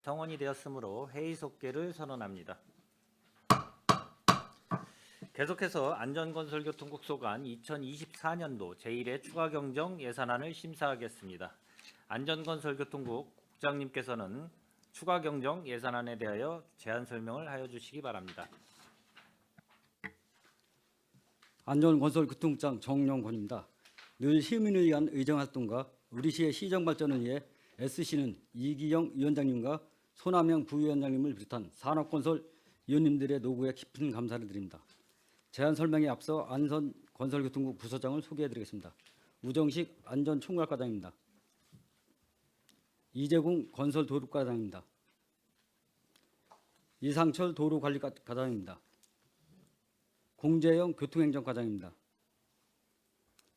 성원이 되었으므로 회의 속개를 선언합니다. 계속해서 안전건설교통국 소관 2024년도 제1회 추가경정 예산안을 심사하겠습니다. 안전건설교통국 국장님께서는 추가경정 예산안에 대하여 제안 설명을 하여 주시기 바랍니다. 안전건설교통국장 정용권입니다. 늘 시민을 위한 의정활동과 우리시의 시정발전을 위해 애쓰시는 이기영 위원장님과 손남영 부위원장님을 비롯한 산업건설 위원님들의 노고에 깊은 감사를 드립니다. 제안 설명에 앞서 안전건설교통국 부서장을 소개해드리겠습니다. 우정식 안전총괄과장입니다. 이재공 건설도로과장입니다. 이상철 도로관리과장입니다. 공재영 교통행정과장입니다.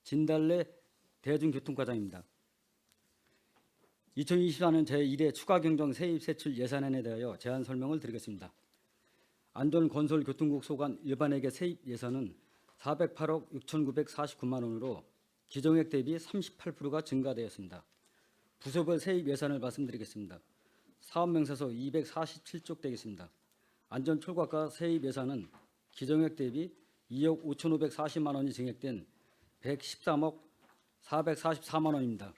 진달래 대중교통과장입니다. 2024년 제1회 추가경정 세입세출 예산안에 대하여 제안 설명을 드리겠습니다. 안전건설교통국 소관 일반회계 세입 예산은 408억 6,949만 원으로 기정액 대비 38%가 증가되었습니다. 부서별 세입 예산을 말씀드리겠습니다. 사업명세서 247쪽 되겠습니다. 안전철과과 세입 예산은 기정액 대비 2억 5,540만 원이 증액된 113억 444만 원입니다.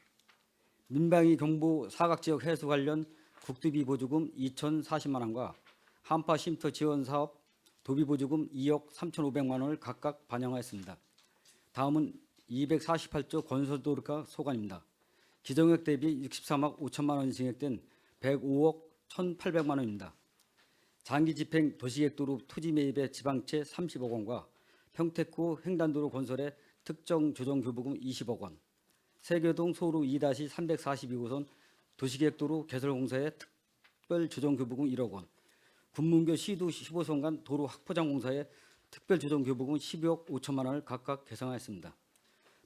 민방위 경보 사각지역 해소 관련 국도비 보조금 2,040만 원과 한파 쉼터 지원 사업 도비 보조금 2억 3,500만 원을 각각 반영하였습니다. 다음은 248조 건설도로과 소관입니다. 기정액 대비 63억 5천만 원이 증액된 105억 1,800만 원입니다. 장기 집행 도시계획도로 토지 매입의 지방채 30억 원과 평택구 횡단도로 건설의 특정 조정 교부금 20억 원, 세교동 소로 2-342호선 도시계획도로 개설 공사의 특별 조정 교부금 1억 원, 군문교 시도 15선간 도로 확포장 공사의 특별 조정 교부금 12억 5천만 원을 각각 계상하였습니다.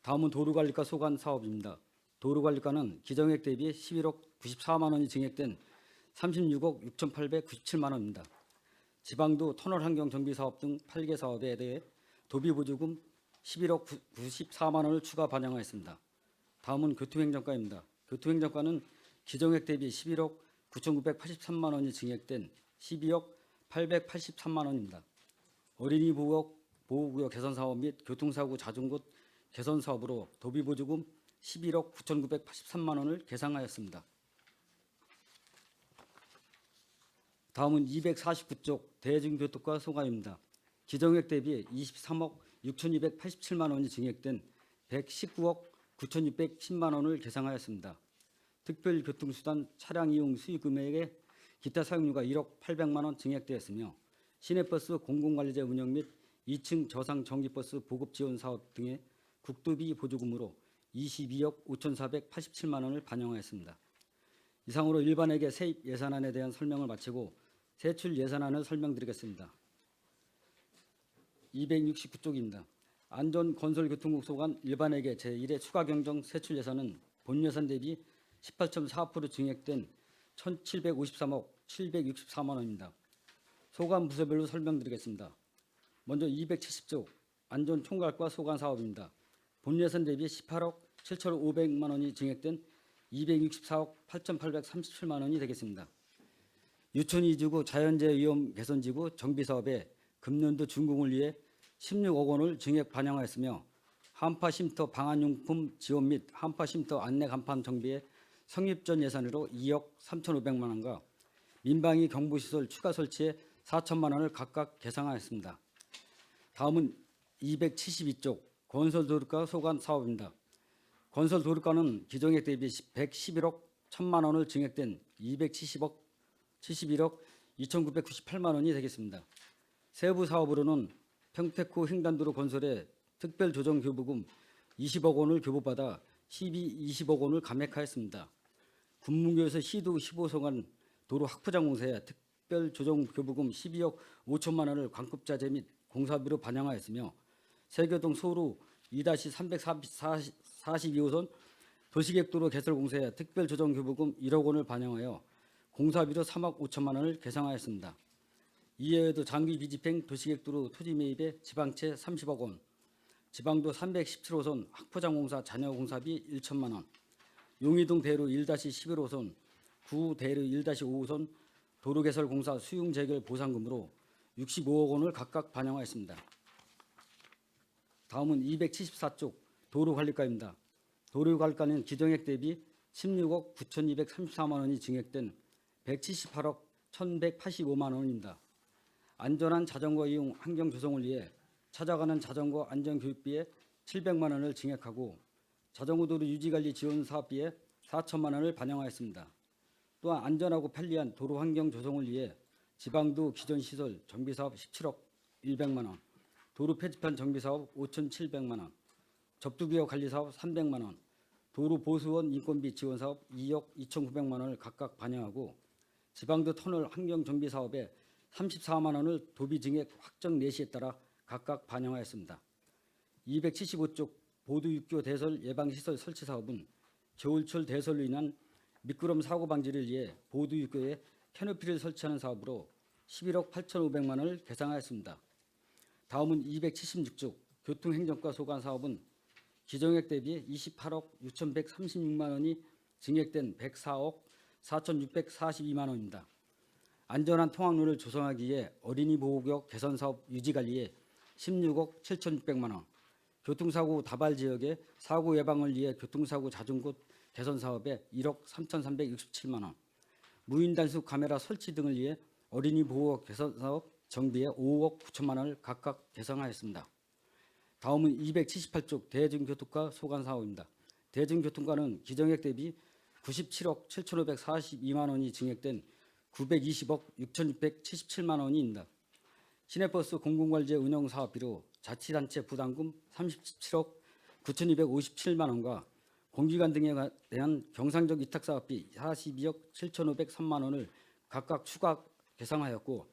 다음은 도로관리과 소관 사업입니다. 도로관리과는 기정액 대비 11억 94만 원이 증액된 36억 6,897만 원입니다. 지방도 터널 환경 정비 사업 등 8개 사업에 대해 도비 보조금 11억 94만 원을 추가 반영하였습니다. 다음은 교통행정과입니다. 교통행정과는 기정액 대비 11억 9,983만 원이 증액된 12억 883만 원입니다. 어린이 보호구역 개선 사업 및 교통사고 잦은 곳 개선 사업으로 도비 보조금 11억 9,983만 원을 계상하였습니다. 다음은 249쪽 대중교통과 소관입니다. 기정액 대비 23억 6,287만 원이 증액된 119억 9,610만 원을 계상하였습니다. 특별교통수단 차량 이용 수익 금액의 기타 사용료가 1억 800만 원 증액되었으며 시내버스 공공관리자 운영 및 2층 저상 전기버스 보급 지원 사업 등의 국도비 보조금으로 22억 5,487만 원을 반영하였습니다. 이상으로 일반회계 세입 예산안에 대한 설명을 마치고 세출 예산안을 설명드리겠습니다. 269쪽입니다. 안전건설교통국 소관 일반회계 제1회 추가경정 세출 예산은 본 예산 대비 18.4% 증액된 1,753억 764만 원입니다. 소관 부서별로 설명드리겠습니다. 먼저 270쪽 안전총괄과 소관 사업입니다. 본 예산 대비 18억 7,500만 원이 증액된 264억 8,837만 원이 되겠습니다. 유천 이지구 자연재해 위험 개선지구 정비사업에 금년도 준공을 위해 16억 원을 증액 반영하였으며 한파 쉼터 방한용품 지원 및 한파 쉼터 안내 간판 정비의 성립전 예산으로 2억 3,500만 원과 민방위 경보시설 추가 설치에 4천만 원을 각각 계상하였습니다. 다음은 272쪽 건설도로과 소관 사업입니다. 건설도로과는 기정액 대비 111억 1천만 원을 증액된 271억 2,998만 원이 되겠습니다. 세부 사업으로는 평택구 횡단도로 건설에 특별조정교부금 20억 원을 교부받아 20억 원을 감액하였습니다. 군문교에서 시도 15소간 도로 확포장 공사에 특별조정교부금 12억 5천만 원을 광급자재 및 공사비로 반영하였으며 세교동 소로 2-342호선 도시계획도로 개설 공사에 특별조정교부금 1억 원을 반영하여 공사비로 3억 5천만 원을 계상하였습니다. 이외에도 장기 미집행 도시계획도로 토지 매입에 지방채 30억 원, 지방도 317호선 확포장 공사 잔여 공사비 1천만 원, 용의동 대로 1-11호선 구 대르 1-5호선 도로개설공사 수용재결 보상금으로 65억 원을 각각 반영하였습니다. 다음은 274쪽 도로관리과입니다. 도로관리과는 기정액 대비 16억 9,234만 원이 증액된 178억 1,185만 원입니다. 안전한 자전거 이용 환경 조성을 위해 찾아가는 자전거 안전교육비에 700만 원을 증액하고 자전거 도로 유지관리 지원 사업비에 4천만 원을 반영하였습니다. 또한 안전하고 편리한 도로 환경 조성을 위해 지방도 기존 시설 정비 사업 17억 100만 원, 도로 표지판 정비 사업 5,700만 원, 접두기어 관리 사업 300만 원, 도로 보수원 인건비 지원 사업 2억 2,900만 원을 각각 반영하고 지방도 터널 환경 정비 사업에 34만 원을 도비 증액 확정 내시에 따라 각각 반영하였습니다. 275쪽 보도 육교 대설 예방 시설 설치 사업은 겨울철 대설로 인한 미끄럼 사고 방지를 위해 보도 육교에 캐노피를 설치하는 사업으로 11억 8,500만 원을 계상하였습니다. 다음은 276쪽 교통행정과 소관 사업은 기정액 대비 28억 6,136만 원이 증액된 104억 4,642만 원입니다. 안전한 통학로를 조성하기 위해 어린이 보호구역 개선 사업 유지 관리에 16억 7,600만 원, 교통사고 다발 지역의 사고 예방을 위해 교통사고 잦은 곳 개선 사업에 1억 3,367만 원, 무인 단속 카메라 설치 등을 위해 어린이 보호 개선 사업 정비에 5억 9천만 원을 각각 계상하였습니다. 다음은 278쪽 대중교통과 소관 사업입니다. 대중교통과는 기정액 대비 97억 7,542만 원이 증액된 920억 6,677만 원입니다. 시내버스 공공관제 운영 사업비로 자치단체 부담금 37억 9,257만 원과 공기관 등에 대한 경상적 위탁 사업비 42억 7,503만 원을 각각 추가 계상하였고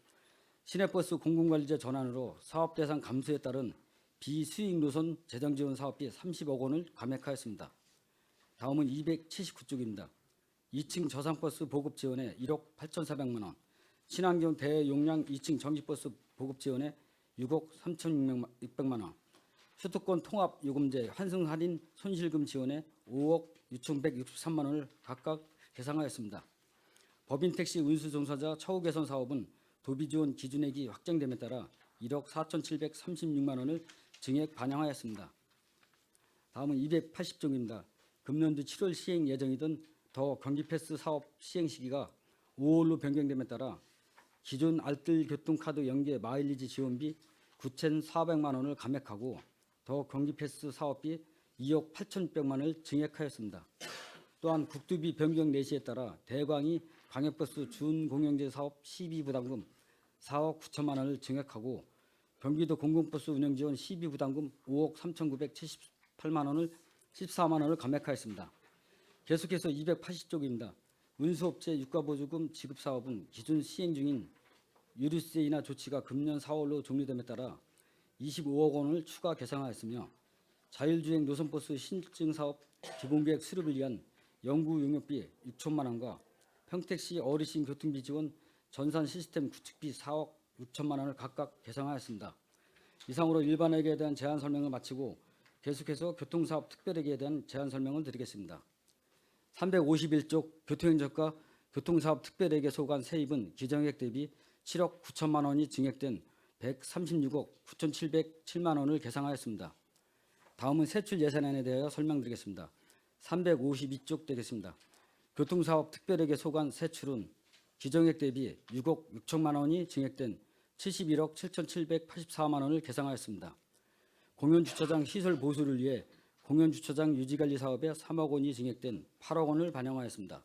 시내버스 공공관리제 전환으로 사업 대상 감소에 따른 비수익 노선 재정 지원 사업비 30억 원을 감액하였습니다. 다음은 279쪽입니다. 2층 저상버스 보급 지원에 1억 8,400만 원, 친환경 대용량 2층 전기버스 보급 지원에 6억 3,600만 원, 수도권 통합 요금제 환승 할인 손실금 지원에 5억 6,163만 원을 각각 계상하였습니다. 법인 택시 운수 종사자 처우 개선 사업은 도비 지원 기준액이 확정됨에 따라 1억 4,736만 원을 증액 반영하였습니다. 다음은 280쪽입니다. 금년도 7월 시행 예정이던 더 경기패스 사업 시행 시기가 5월로 변경됨에 따라 기존 알뜰 교통카드 연계 마일리지 지원비 9,400만 원을 감액하고 더 경기패스 사업비 2억 8,600만 원을 증액하였습니다. 또한 국도비 변경 내시에 따라 대광이 광역버스 준공영제 사업 시비 부담금 4억 9천만 원을 증액하고 경기도 공공버스 운영지원 시비 부담금 5억 3,978만 원을 14만 원을 감액하였습니다. 계속해서 280쪽입니다. 운수업체 유가보조금 지급 사업은 기존 시행 중인 유류세 인하 조치가 금년 4월로 종료됨에 따라 25억 원을 추가 계상하였으며 자율주행 노선버스 신증 사업 기본계획 수립을 위한 연구 용역비 6천만 원과 평택시 어르신 교통비 지원 전산 시스템 구축비 4억 6천만 원을 각각 계상하였습니다. 이상으로 일반회계에 대한 제안 설명을 마치고 계속해서 교통사업 특별회계에 대한 제안 설명을 드리겠습니다. 351쪽 교통행정과 교통사업 특별회계 소관 세입은 기정액 대비 7억 9천만 원이 증액된 136억 9,707만 원을 계상하였습니다. 다음은 세출 예산안에 대하여 설명드리겠습니다. 352쪽 되겠습니다. 교통사업 특별회계 소관 세출은 기정액 대비 6억 6천만 원이 증액된 71억 7,784만 원을 계상하였습니다. 공연주차장 시설 보수를 위해 공연주차장 유지관리 사업에 3억 원이 증액된 8억 원을 반영하였습니다.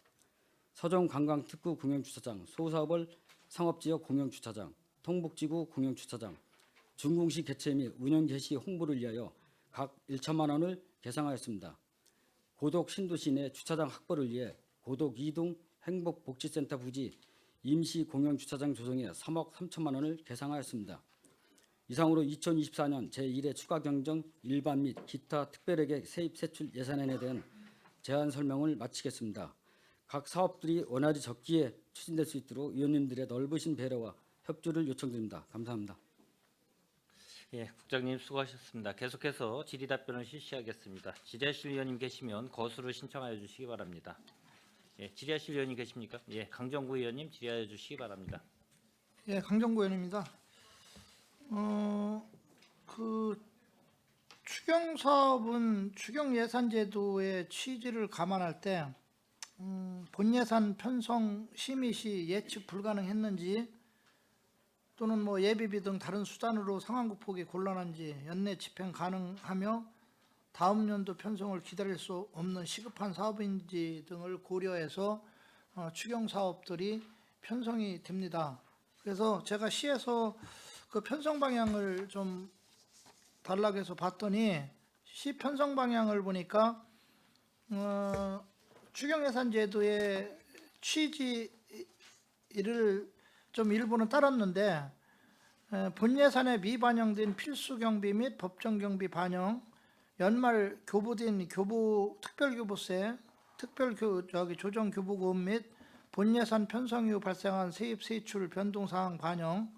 서정관광특구 공연주차장, 소사벌 상업지역 공연주차장, 통북지구 공연주차장, 준공시 개최 및 운영 개시 홍보를 위하여 각 1천만 원을 계상하였습니다. 고덕 신도시 내 주차장 확보를 위해 고덕 2동 행복복지센터 부지 임시 공영주차장 조성에 3억 3천만 원을 계상하였습니다. 이상으로 2024년 제1회 추가경정 일반 및 기타 특별회계 세입 세출 예산안에 대한 제안 설명을 마치겠습니다. 각 사업들이 원활히 적기에 추진될 수 있도록 위원님들의 넓으신 배려와 협조를 요청드립니다. 감사합니다. 예, 국장님 수고하셨습니다. 계속해서 질의답변을 실시하겠습니다. 질의하실 위원님 계시면 거수를 신청하여 주시기 바랍니다. 예, 질의하실 의원님 계십니까? 예, 강정구 의원님 질의하여 주시기 바랍니다. 예, 강정구 의원입니다. 그 추경 사업은 추경 예산 제도의 취지를 감안할 때 본 예산 편성 심의 시 예측 불가능했는지 또는 뭐 예비비 등 다른 수단으로 상황 극복이 곤란한지 연내 집행 가능하며 다음 연도 편성을 기다릴 수 없는 시급한 사업인지 등을 고려해서 추경 사업들이 편성이 됩니다. 그래서 제가 시에서 그 편성 방향을 좀 달라고 해서 봤더니 시 편성 방향을 보니까 추경 예산 제도의 취지를 좀 일부는 따랐는데 본 예산에 미반영된 필수 경비 및 법정 경비 반영, 연말 교부된 교부 특별교부세, 조정 교부금 및 본 예산 편성 이후 발생한 세입 세출 변동 사항 반영,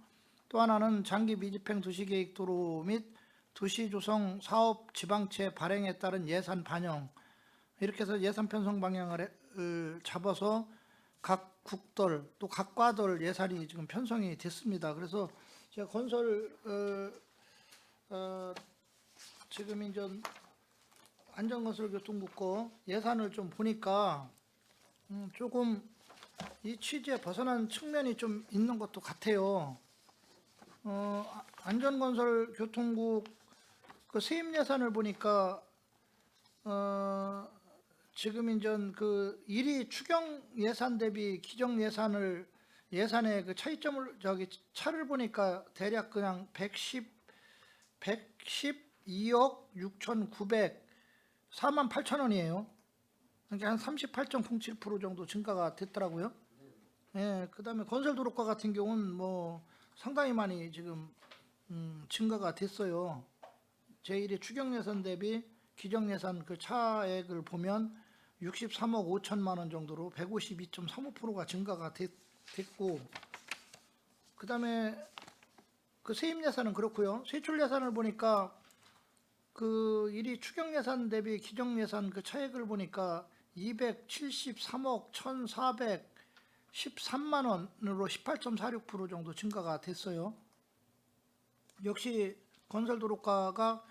또 하나는 장기 미집행 도시계획 도로 및 도시 조성 사업 지방채 발행에 따른 예산 반영, 이렇게 해서 예산 편성 방향을 잡아서 각 국들 또 각 과들 예산이 지금 편성이 됐습니다. 그래서 제가 건설 지금 이제 안전건설교통국 거 예산을 좀 보니까 조금 이 취지에 벗어난 측면이 좀 있는 것도 같아요. 안전건설교통국 그 세입 예산을 보니까 지금 이제 그 1위 추경 예산 대비 기정 예산의 그 차이점을 차를 보니까 대략 그냥 112억 6,904만 8천 원이에요. 그러니까 한 38.07% 정도 증가가 됐더라고요. 예, 그다음에 건설도로과 같은 경우는 뭐 상당히 많이 지금 증가가 됐어요. 제1위 추경 예산 대비 기정 예산 그 차액을 보면 63억 5천만 원 정도로 152.35%가 증가가 됐고, 그다음에 그 세입 예산은 그렇고요. 세출 예산을 보니까 그 1위 추경 예산 대비 기정 예산 그 차액을 보니까 273억 1,413만 원으로 18.46% 정도 증가가 됐어요. 역시 건설도로가가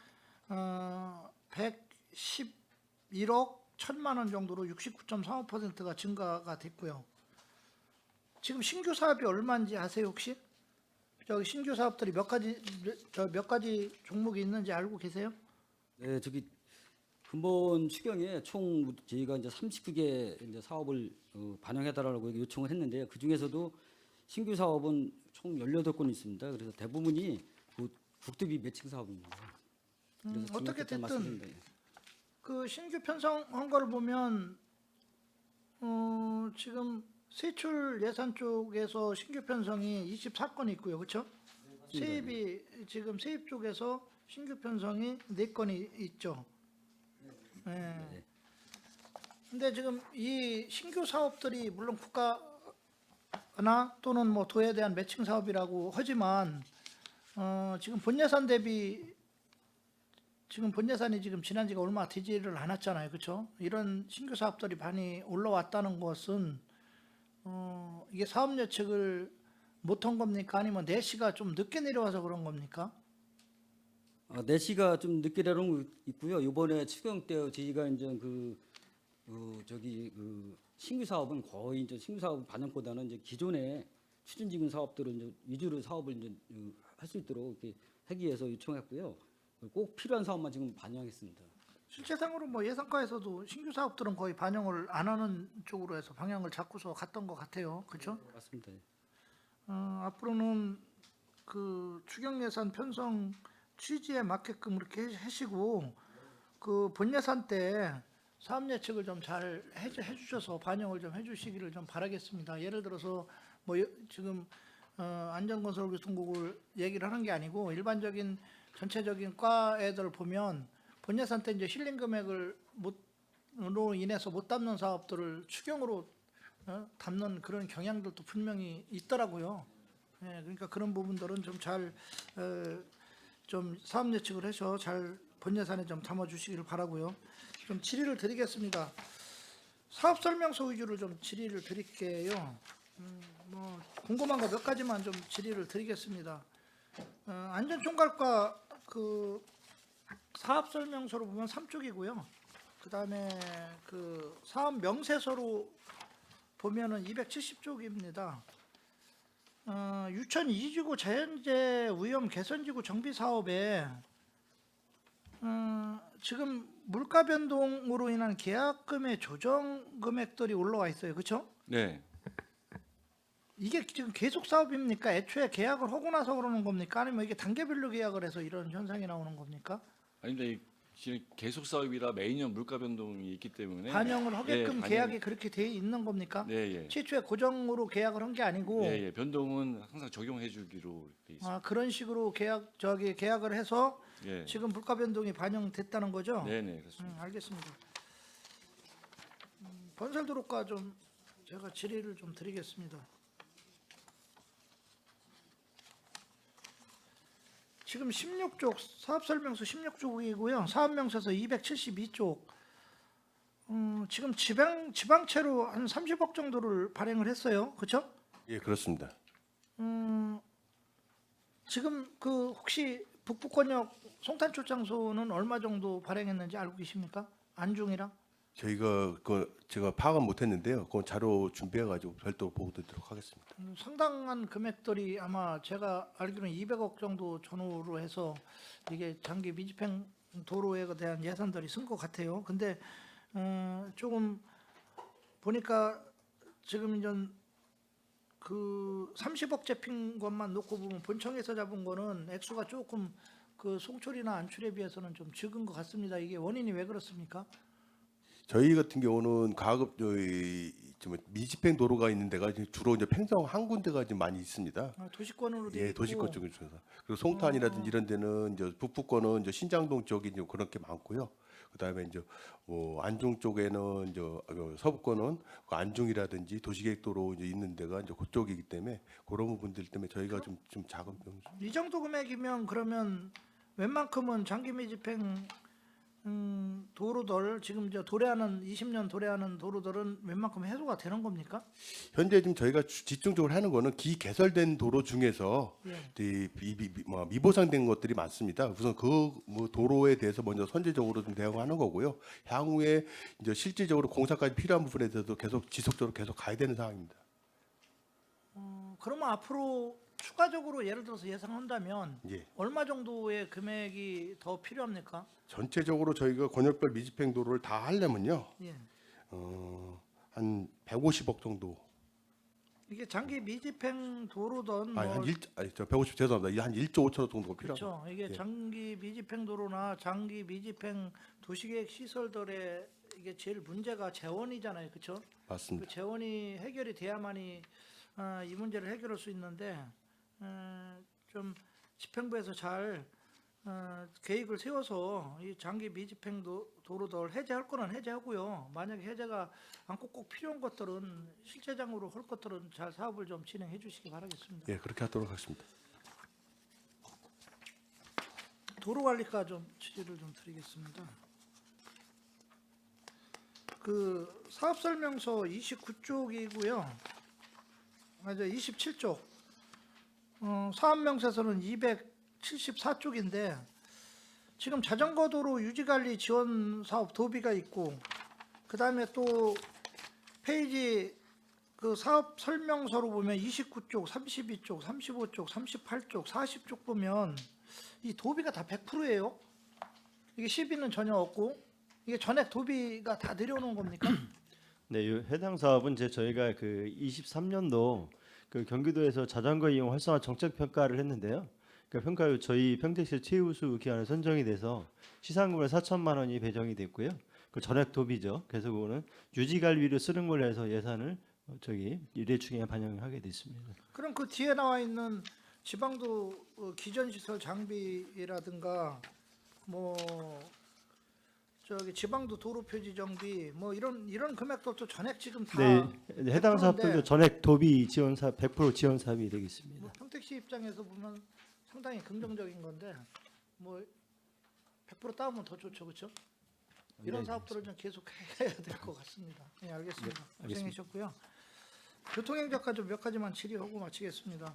111억 1천만 원 정도로 69.35%가 증가가 됐고요. 지금 신규 사업이 얼마인지 아세요 혹시? 저기 신규 사업들이 몇 가지 종목이 있는지 알고 계세요? 네, 저기 근본 추경에 총 저희가 이제 39개 이제 사업을 반영해달라고 요청을 했는데요. 그 중에서도 신규 사업은 총 18건 있습니다. 그래서 대부분이 그 국도비 매칭 사업입니다. 그래서 어떻게 중요했던 됐든 말씀드립니다. 그 신규 편성한 걸 보면 지금 세출 예산 쪽에서 신규 편성이 24건 있고요, 그렇죠? 세입이 지금 세입 쪽에서 신규 편성이 4건이 있죠. 예. 근데 지금 이 신규 사업들이 물론 국가나 또는 뭐 도에 대한 매칭 사업이라고 하지만 지금 본 예산 대비 지금 본 예산이 지금 지난 지가 얼마 되지를 않았잖아요. 그렇죠? 이런 신규 사업들이 많이 올라왔다는 것은 이게 사업 예측을 못한 겁니까? 아니면 내시가 좀 늦게 내려와서 그런 겁니까? 내시가 좀 늦게 내려온 거 있고요. 이번에 추경 때 저희가 이제 신규 사업은 거의 이제 신규 사업 반영보다는 이제 기존의 추진지금 사업들을 이제 위주로 사업을 이제 할 수 있도록 이렇게 하기 위해서 요청했고요. 꼭 필요한 사업만 지금 반영했습니다. 실제상으로 뭐 예산과에서도 신규 사업들은 거의 반영을 안 하는 쪽으로 해서 방향을 잡고서 갔던 것 같아요. 그렇죠? 맞습니다. 앞으로는 그 추경 예산 편성 취지에 맞게끔 이렇게 하시고 그 본 예산 때 사업 예측을 좀 잘 해주셔서 반영을 좀 해주시기를 좀 바라겠습니다. 예를 들어서 뭐 지금 안전건설교통국을 얘기를 하는 게 아니고 일반적인 전체적인 과 애들 보면 본 예산 때 이제 실린 금액을 못으로 인해서 못 담는 사업들을 추경으로 담는 그런 경향들도 분명히 있더라고요. 예, 그러니까 그런 부분들은 좀 잘 좀 사업 예측을 해서 잘 본 예산에 좀 담아주시기를 바라고요. 좀 질의를 드리겠습니다. 사업 설명서 위주로 좀 질의를 드릴게요. 뭐 궁금한 거 몇 가지만 좀 질의를 드리겠습니다. 안전총괄과 그 사업 설명서로 보면 3쪽이고요. 그다음에 그 사업 명세서로 보면은 270쪽입니다. 유천 2지구 자연재해 위험 개선지구 정비 사업에 지금 물가 변동으로 인한 계약금의 조정 금액들이 올라와 있어요. 그렇죠? 네. 이게 지금 계속 사업입니까? 애초에 계약을 하고 나서 그러는 겁니까? 아니면 이게 단계별로 계약을 해서 이런 현상이 나오는 겁니까? 아닙니다. 지금 계속 사업이라 매년 물가 변동이 있기 때문에 반영을 하게끔 반영- 계약이 그렇게 돼 있는 겁니까? 네, 예. 최초에 고정으로 계약을 한 게 아니고 예, 예. 변동은 항상 적용해 주기로 돼 있습니다. 그런 식으로 계약을 해서 예. 지금 물가 변동이 반영됐다는 거죠? 네, 네, 그렇습니다. 알겠습니다. 건설도로과 좀 제가 질의를 좀 드리겠습니다. 지금 16쪽 사업설명서 16쪽이고요. 사업명세서 272쪽. 지금 지방채로 한 30억 정도를 발행을 했어요. 그렇죠? 예, 그렇습니다. 지금 그 혹시 북부권역 송탄초 장소는 얼마 정도 발행했는지 알고 계십니까? 안중이랑? 저희가 제가 파악은 못했는데요. 그건 자료 준비해가지고 별도 보고 드리도록 하겠습니다. 상당한 금액들이 아마 제가 알기로는 200억 정도 전후로 해서 이게 장기 미집행 도로에 대한 예산들이 쓴 것 같아요. 근데 조금 보니까 지금 이제 그 30억 잡힌 것만 놓고 보면 본청에서 잡은 거는 액수가 조금 그 송출이나 안출에 비해서는 좀 적은 것 같습니다. 이게 원인이 왜 그렇습니까? 저희 같은 경우는 가급 저희 좀 미집행 도로가 있는 데가 이제 주로 이제 팽성 한 군데가 좀 많이 있습니다. 도시권으로 돼 예, 있고 도시권 쪽에서 그리고 송탄이라든지 이런 데는 이제 북부권은 이제 신장동 쪽이 이제 그런 게 많고요. 그다음에 이제 안중 쪽에는 이제 서부권은 그 안중이라든지 도시계획도로 이제 있는 데가 이제 그쪽이기 때문에 그런 부분들 때문에 저희가 좀 작은 편. 이 정도 금액이면 그러면 웬만큼은 장기 미집행 도로들 지금 저 도래하는 20년 도래하는 도로들은 웬만큼 해소가 되는 겁니까? 현재 지금 저희가 집중적으로 하는 거는 기개설된 도로 중에서 예. 미보상된 것들이 많습니다. 우선 그 도로에 대해서 먼저 선제적으로 좀 대응하는 거고요. 향후에 이제 실질적으로 공사까지 필요한 부분에 대해서도 계속 지속적으로 계속 가야 되는 상황입니다. 그러면 앞으로 추가적으로 예를 들어서 예상한다면 예. 얼마 정도의 금액이 더 필요합니까? 전체적으로 저희가 권역별 미집행 도로를 다 하려면요. 예. 한 150억 정도. 이게 장기 미집행 도로든 아니, 뭐 저 150 죄송합니다. 한 1조 5천억 정도가 필요합니다. 그렇죠. 이게 예. 장기 미집행 도로나 장기 미집행 도시계획 시설들의 이게 제일 문제가 재원이잖아요. 그렇죠? 맞습니다. 그 재원이 해결이 돼야만이 이 문제를 해결할 수 있는데 좀 집행부에서 잘 계획을 세워서 이 장기 미집행 도로들 해제할 거는 해제하고요. 만약에 해제가 않고 꼭 필요한 것들은 실제장으로 할 것들은 잘 사업을 좀 진행해 주시기 바라겠습니다. 예, 그렇게 하도록 하겠습니다. 도로관리과 좀 취재를 좀 드리겠습니다. 그 사업설명서 29쪽이고요. 맞아, 27쪽. 사업명세서는 274쪽인데 지금 자전거 도로 유지관리 지원 사업 도비가 있고 그 다음에 또 페이지 그 사업 설명서로 보면 29쪽, 32쪽, 35쪽, 38쪽, 40쪽 보면 이 도비가 다 100%예요. 이게 시비는 전혀 없고 이게 전액 도비가 다 내려오는 겁니까? 네, 이 해당 사업은 저희가 그 23년도 그 경기도에서 자전거 이용 활성화 정책 평가를 했는데요. 그 평가로 저희 평택시 최우수 기관에 선정이 돼서 시상금을 4천만 원이 배정이 됐고요. 그 전액 도비죠. 그래서 그거는 유지관리로 쓰는 걸로 해서 예산을 저기 일회충에 반영하게 됐습니다. 그럼 그 뒤에 나와 있는 지방도 기존 시설 장비라든가 뭐 저기 지방도 도로 표지 정비 뭐 이런 금액들도 전액 지금 다 네, 해당 100% 인데 사업들도 전액 도비 지원 사업 100% 지원 사업이 되겠습니다. 뭐 평택시 입장에서 보면 상당히 긍정적인 건데 뭐 100% 따오면 더 좋죠, 그렇죠? 이런 네, 사업들을 좀 계속 해야 될 것 같습니다. 네, 알겠습니다. 알겠습니다. 고생하셨고요. 교통행정과 좀 몇 가지만 질의하고 마치겠습니다.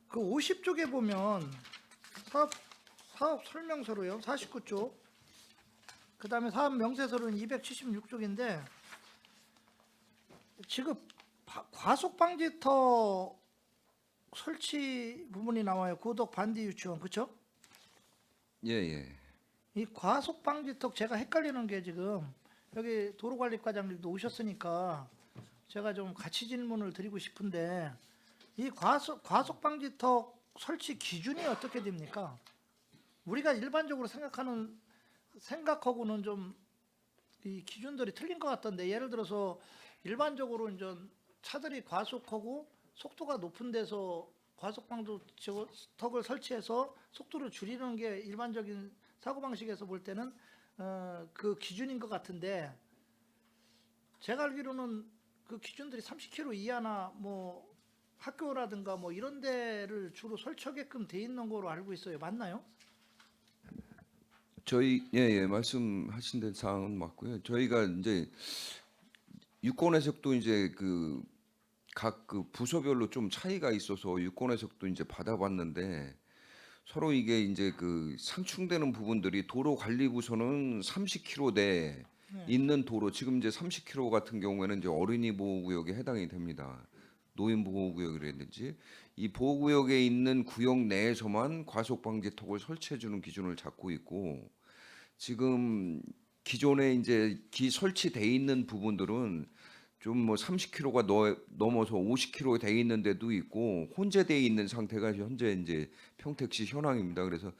그 50쪽에 보면 사업 설명서로요. 49쪽. 그다음에 사업 명세서로는 276쪽인데 지금 과속 방지턱 설치 부분이 나와요. 고덕 반디 유치원 그렇죠? 예. 이 과속 방지턱 제가 헷갈리는 게 지금 여기 도로관리과장님도 오셨으니까 제가 좀 같이 질문을 드리고 싶은데 이 과속 방지턱 설치 기준이 어떻게 됩니까? 우리가 일반적으로 생각하고는 좀 이 기준들이 틀린 것 같던데 예를 들어서 일반적으로 이제 차들이 과속하고 속도가 높은 데서 과속 방지턱을 설치해서 속도를 줄이는 게 일반적인 사고 방식에서 볼 때는 그 기준인 것 같은데 제가 알기로는 그 기준들이 30km 이하나 뭐 학교라든가 뭐 이런 데를 주로 설치하게끔 돼 있는 거로 알고 있어요. 맞나요? 예, 말씀하신 데 사항은 맞고요. 저희가 이제 유권 해석도 이제 각 부서별로 좀 차이가 있어서 유권 해석도 이제 받아봤는데 서로 이게 이제 상충되는 부분들이 도로관리부서는 30km 내에 있는 도로 지금 이제 30km 같은 경우에는 이제 어린이 보호구역에 해당이 됩니다. 노인 보호구역이라든지 이 보호구역에 있는 구역 내에서만 과속 방지턱을 설치해 주는 기준을 잡고 있고 지금 기존에 이제 설치돼 있는 부분들은 좀 뭐 30km가 넘어서 50km 돼 있는 데도 있고 혼재돼 있는 상태가 현재 이제 평택시 현황입니다. 그래서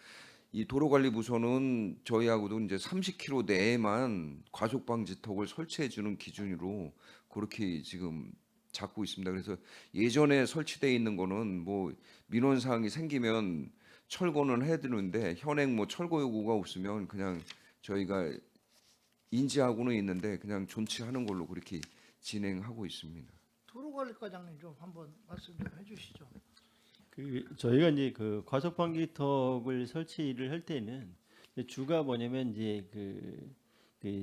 이 도로관리부서는 저희하고도 이제 30km 내에만 과속 방지턱을 설치해 주는 기준으로 그렇게 지금 잡고 있습니다. 그래서 예전에 설치돼 있는 거는 뭐 민원 사항이 생기면 철거는 해드리는데 현행 뭐 철거 요구가 없으면 그냥 저희가 인지하고는 있는데 그냥 존치하는 걸로 그렇게 진행하고 있습니다. 도로관리과장님 좀 한번 말씀 좀 해주시죠. 저희가 이제 과속 방지턱을 설치를 할 때는 이제 주가 뭐냐면 이제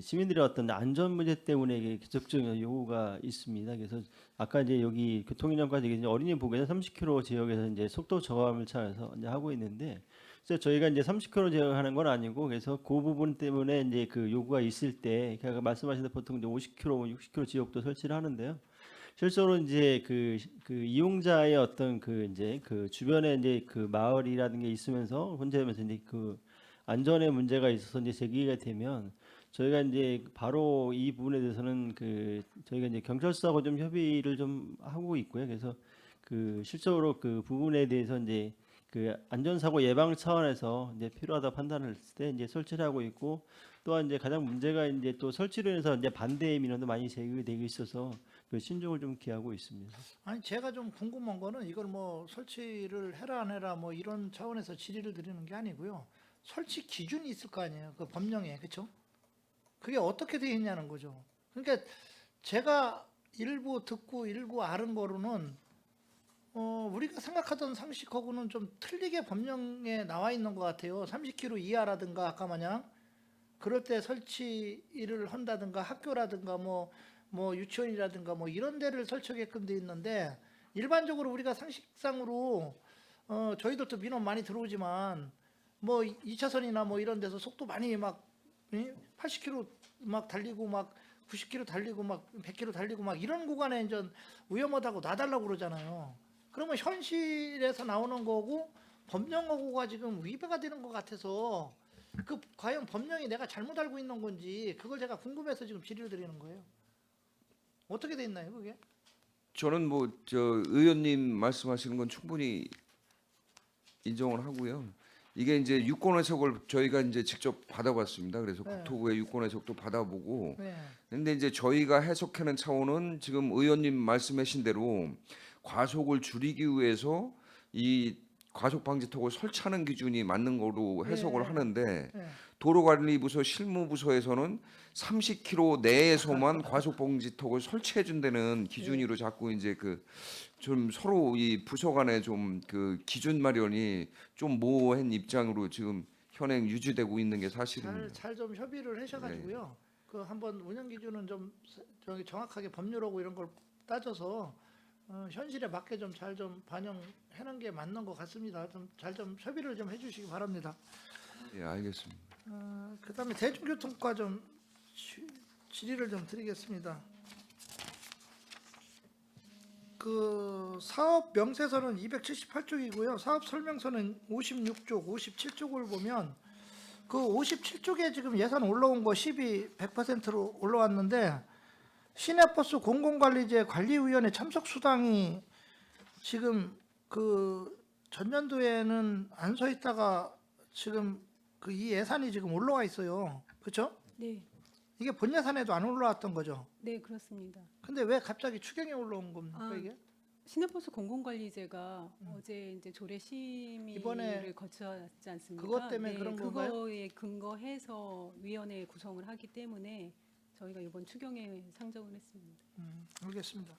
시민들의 어떤 안전 문제 때문에 이게 계속적인 요구가 있습니다. 그래서 아까 이제 여기 교통위원장까지 이제 어린이 보호구역 30km 지역에서 이제 속도 저감을 찾아서 이제 하고 있는데, 그래서 저희가 이제 30km 지역하는 건 아니고 그래서 그 부분 때문에 이제 요구가 있을 때 아까 말씀하신 대로 보통 이제 50km, 60km 지역도 설치를 하는데요. 실제로 이제 이용자의 어떤 이제 주변에 이제 마을이라는 게 있으면서 혼재하면서 이제 안전에 문제가 있어서 이제 제기가 되면 저희가 이제 바로 이 부분에 대해서는 저희가 이제 경찰서하고 좀 협의를 좀 하고 있고요. 그래서 실적으로 그 부분에 대해서 이제 안전사고 예방 차원에서 이제 필요하다 판단을 했을 때 이제 설치를 하고 있고, 또한 이제 가장 문제가 이제 또 설치로 인해서 이제 반대의 민원도 많이 제기되고 있어서 신중을 좀 기하고 있습니다. 아니 제가 좀 궁금한 거는 이걸 뭐 설치를 해라 안 해라 뭐 이런 차원에서 질의를 드리는 게 아니고요. 설치 기준이 있을 거 아니에요. 그 법령에 그렇죠? 그게 어떻게 되어 있냐는 거죠. 그러니까 제가 일부 듣고 일부 아는 거로는 우리가 생각하던 상식하고는 좀 틀리게 법령에 나와 있는 것 같아요. 30km 이하라든가 아까 마냥 그럴 때 설치를 한다든가 학교라든가 뭐 유치원이라든가 뭐 이런 데를 설치하게끔 돼 있는데 일반적으로 우리가 상식상으로 저희들도 민원 많이 들어오지만 뭐 2차선이나 뭐 이런 데서 속도 많이 막 80km 막 달리고 막 90km 달리고 막 100km 달리고 막 이런 구간에 이제 위험하다고 놔달라고 그러잖아요. 그러면 현실에서 나오는 거고 법령하고가 지금 위배가 되는 것 같아서 과연 법령이 내가 잘못 알고 있는 건지 그걸 제가 궁금해서 지금 질의를 드리는 거예요. 어떻게 돼 있나요, 그게? 저는 뭐 의원님 말씀하시는 건 충분히 인정을 하고요. 이게 이제 유권 해석을 저희가 이제 직접 받아봤습니다. 그래서 네. 국토부의 유권 해석도 받아보고. 네. 근데 이제 저희가 해석하는 차원은 지금 의원님 말씀하신 대로 과속을 줄이기 위해서 이 과속 방지턱을 설치하는 기준이 맞는 거로 해석을 네. 하는데 네. 도로관리부서 실무부서에서는 30km 내에서만 과속방지턱을 설치해 준다는 기준으로 자꾸 이제 그 좀 서로 이 부서 간에 좀 그 기준 마련이 좀 모호한 입장으로 지금 현행 유지되고 있는 게 사실입니다. 잘 좀 협의를 하셔가지고요. 그 한번 운영 기준은 좀 저기 정확하게 법률하고 이런 걸 따져서 현실에 맞게 좀 잘 좀 반영해놓은 게 맞는 것 같습니다. 좀 잘 좀 협의를 좀 해주시기 바랍니다. 예, 알겠습니다. 그다음에 대중교통과 좀 질의를 좀 드리겠습니다. 그 사업 명세서는 278쪽이고요. 사업 설명서는 56쪽, 57쪽을 보면 그 57쪽에 지금 예산 올라온 거 100%로 올라왔는데 시내버스 공공관리제 관리위원회 참석 수당이 지금 그 전년도에는 안 서 있다가 지금 그 이 예산이 지금 올라와 있어요. 그렇죠? 네, 이게 본 예산에도 안 올라왔던 거죠. 네 그렇습니다. 근데 왜 갑자기 추경에 올라온 겁니까 아, 이게? 시내버스 공공관리제가 어제 이제 조례 심의를 이번에 거쳤지 않습니까? 그것 때문에 그런 건가요? 그거에 근거해서 위원회 구성을 하기 때문에 저희가 이번 추경에 상정을 했습니다. 알겠습니다.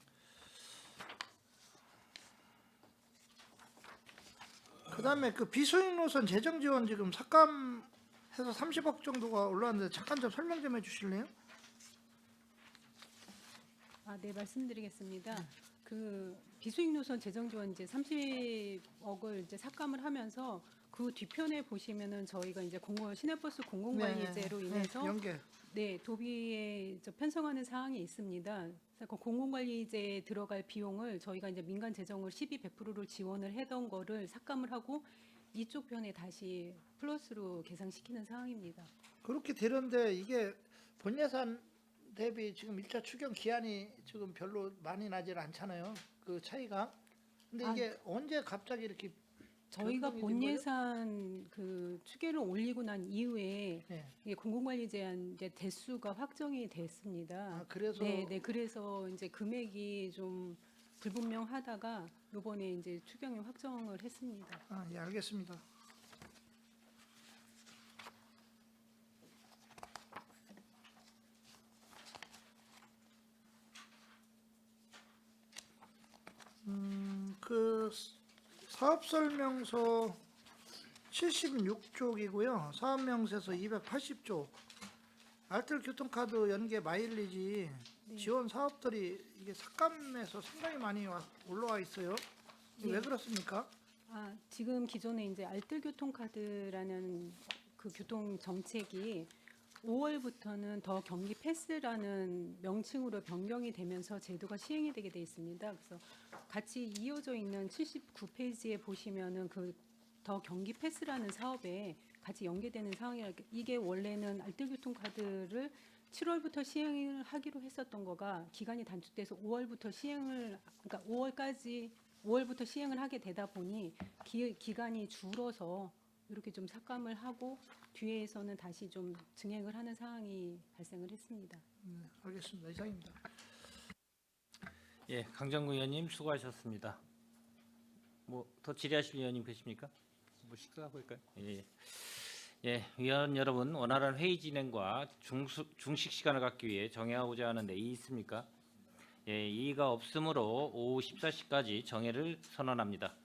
그다음에 그 비수익 노선 재정 지원 지금 삭감해서 30억 정도가 올라왔는데 잠깐 좀 설명 좀 해주실래요? 아, 네 말씀드리겠습니다. 그 비수익 노선 재정 지원 이제 30억을 이제 삭감을 하면서 그 뒤편에 보시면은 저희가 이제 시내버스 공공관리제로 인해서 연계. 네, 도비에 편성하는 사항이 있습니다. 그래서 그 공공관리제에 들어갈 비용을 저희가 이제 민간 재정을 100%를 지원을 하던 거를 삭감을 하고 이쪽 편에 다시 플러스로 계상시키는 사항입니다. 그렇게 되는데 이게 본 예산 대비 지금 1차 추경 기한이 지금 별로 많이 나질 않잖아요. 그 차이가. 근데 이게 언제 갑자기 이렇게 저희가 변동이 본 된 거예요? 예산 그 추계를 올리고 난 이후에 네. 이게 공공관리 제한 이제 대수가 확정이 됐습니다. 아, 그래서 네, 그래서 이제 금액이 좀 불분명하다가 이번에 이제 추경에 확정을 했습니다. 예, 알겠습니다. 그 사업 설명서 76쪽이고요. 사업 명세서 280쪽. 알뜰 교통카드 연계 마일리지 지원 사업들이 이게 삭감해서 상당히 많이 올라와 있어요. 이게 왜 그렇습니까? 아, 지금 기존에 이제 알뜰 교통카드라는 그 교통 정책이 5월부터는 더 경기 패스라는 명칭으로 변경이 되면서 제도가 시행이 되게 돼 있습니다. 그래서 같이 이어져 있는 79페이지에 보시면은 그 더 경기 패스라는 사업에 같이 연계되는 상황이라 이게 원래는 알뜰 교통카드를 7월부터 시행을 하기로 했었던 거가 기간이 단축돼서 5월부터 그러니까 5월부터 시행을 하게 되다 보니 기간이 줄어서 이렇게 좀 삭감을 하고 뒤에서는 다시 좀 증액을 하는 상황이 발생을 했습니다. 알겠습니다. 이상입니다. 예, 강정구 의원님 수고하셨습니다. 뭐 더 질의하실 의원님 계십니까? 뭐 시작해 볼까요? 예. 예, 위원 여러분, 원활한 회의 진행과 중식 시간을 갖기 위해 정해하고자 하는데 이의 있습니까? 예, 이의가 없으므로 오후 14시까지 정회를 선언합니다.